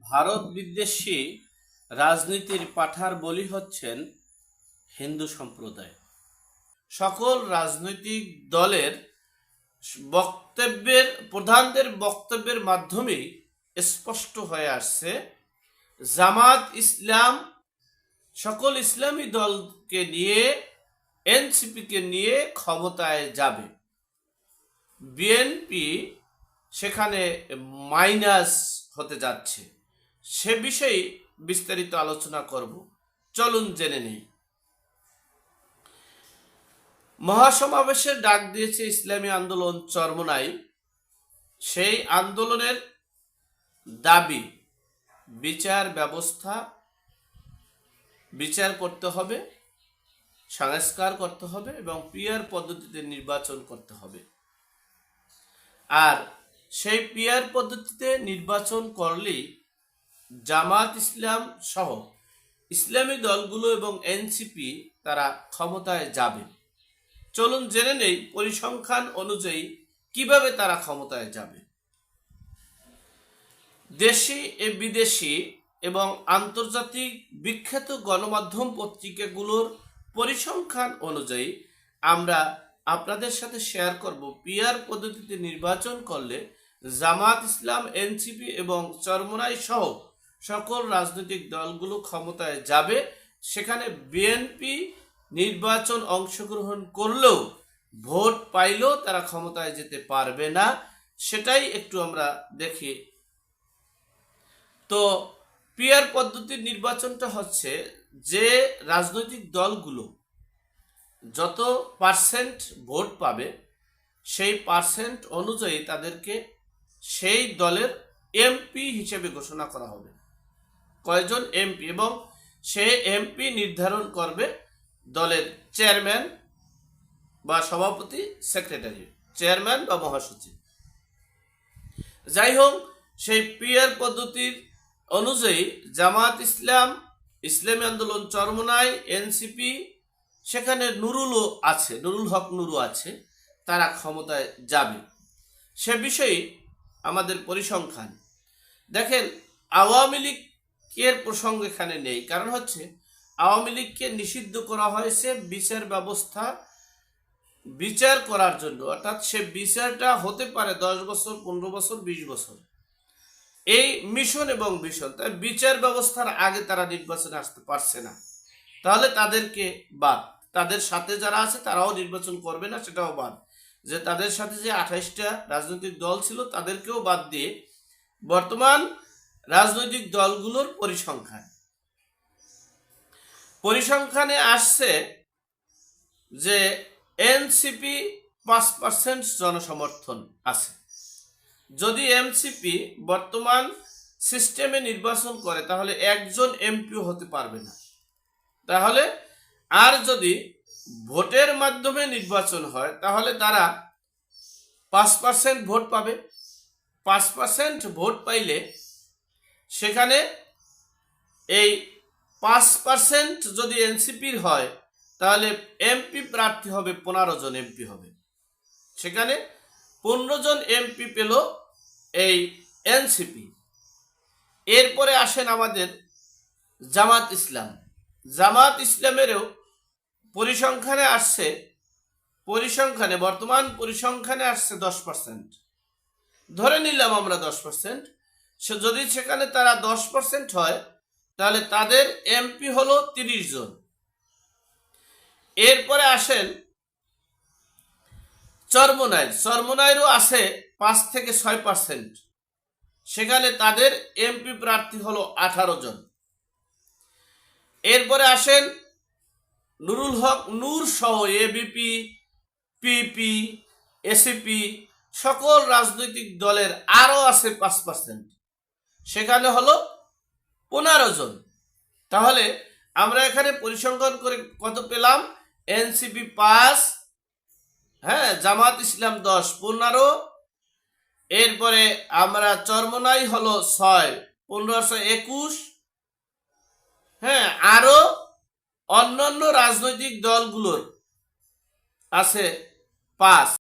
ভারত বিদ্বেষী রাজনীতির পাঠার বলি হচ্ছেন হিন্দু সম্প্রদায়। সকল রাজনৈতিক দলের প্রধানদের বক্তব্যের মাধ্যমেই স্পষ্ট হয়ে আসছে জামাত ইসলাম সকল ইসলামী দলকে নিয়ে এনসিপিকে নিয়ে ক্ষমতায় যাবে, বিএনপি সেখানে মাইনাস হতে যাচ্ছে। সে বিষয়ে বিস্তারিত আলোচনা করব, চলুন জেনে নেই। মহাসমাবেশের ডাক দিয়েছে ইসলামী আন্দোলন চরমোনাই। সেই আন্দোলনের দাবি বিচার ব্যবস্থা বিচার করতে হবে, সংস্কার করতে হবে এবং পিআর পদ্ধতিতে নির্বাচন করতে হবে। আর সেই পিআর পদ্ধতিতে নির্বাচন করলেই জামাত ইসলাম সহ ইসলামী দলগুলো এবং এনসিপি তারা ক্ষমতায় যাবে। চলুন জেনে নেই পরিসংখ্যান অনুযায়ী কিভাবে তারা ক্ষমতায় যাবে। দেশি বিদেশি এবং আন্তর্জাতিক বিখ্যাত গণমাধ্যম পত্রিকাগুলোর পরিসংখ্যান অনুযায়ী আমরা আপনাদের সাথে শেয়ার করব পিআর পদ্ধতিতে নির্বাচন করলে জামাত ইসলাম, এনসিপি এবং চরমোনাই সহ সকল রাজনৈতিক দলগুলো ক্ষমতায় যাবে। সেখানে বিএনপি নির্বাচন অংশগ্রহণ করলেও ভোট পাইলেও তারা ক্ষমতায় যেতে পারবে না। সেটাই একটু আমরা দেখি। তো পিআর পদ্ধতির নির্বাচনটা হচ্ছে যে রাজনৈতিক দলগুলো যত পার্সেন্ট ভোট পাবে সেই পার্সেন্ট অনুযায়ী তাদেরকে সেই দলের এমপি হিসেবে ঘোষণা করা হবে, কয়জন এমপি, এবং সে এমপি নির্ধারণ করবে দলের চেয়ারম্যান বা সভাপতি, সেক্রেটারি, চেয়ারম্যান বা মহাসচিব। যাই হোক, সেই পিআর পদ্ধতির অনুযায়ী জামাত ইসলাম, ইসলামী আন্দোলন চরমোনাই, এনসিপি, সেখানে নুরুল হক নুরু আছে, তারা ক্ষমতায় যাবে। সে বিষয়ে আমাদের পরিসংখ্যান দেখেন। আওয়ামী লীগের প্রসঙ্গ এখানে নেই, কারণ হচ্ছে আওয়ামী লীগকে নিষিদ্ধ করা হয়েছে বিচার ব্যবস্থা বিচার করার জন্য, অর্থাৎ সে বিচারটা হতে পারে 10 বছর, 15 বছর, 20 বছর, এই মিশন এবং ভিশন। তাই বিচার ব্যবস্থার আগে তারা নির্বাচনে আসতে পারছে না, তাহলে তাদেরকে বাদ। তাদের সাথে যারা আছে তারাও নির্বাচন করবে না, সেটাও বাদ। যে তাদের সাথে যে 28টা রাজনৈতিক দল ছিল তাদেরকেও বাদ দিয়ে বর্তমান রাজনৈতিক দলগুলোর পরিসংখ্যানে আসছে যে এনসিপি 5% জনসমর্থন আছে। যদি এনসিপি বর্তমান সিস্টেমে নির্বাচন করে তাহলে একজন এমপিও হতে পারবে না। তাহলে আর যদি ভোটের মাধ্যমে নির্বাচন হয় তাহলে তারা 5% ভোট পাবে। 5% ভোট পাইলে সেখানে এই 5% যদি এনসিপির হয় তাহলে এমপি প্রার্থী হবে 15 জন এমপি হবে। সেখানে 15 জন এমপি পেল এই এনসিপি। এরপরে আসেন আমাদের জামাত ইসলাম। জামাত ইসলামেরও পরিসংখ্যানে আসছে, বর্তমান পরিসংখ্যানে আসছে 10%। ধরে নিলাম আমরা 10%। যদি সেখানে তারা 10% হয় তাহলে তাদের এমপি হলো 30 জন। এরপরে আসেন চরমোনাইরও আছে 5 থেকে 6%। সেখানে তাদের এমপি প্রার্থী হলো 18 জন। এরপরে আসেন নুরুল হক নূর সহ এবিপি, পিপি, এসিপি সকল রাজনৈতিক দলের আরো আছে 5%। সেখানে হলো 15 জন। তাহলে আমরা এখানে পরিসংখ্যান করে কত পেলাম? এনসিপি 5, জামাত ইসলাম 10, 15। এরপরে আমরা চরমোনাই হলো 6, 15, 21। আরো অন্যান্য রাজনৈতিক দলগুলোর আছে 5।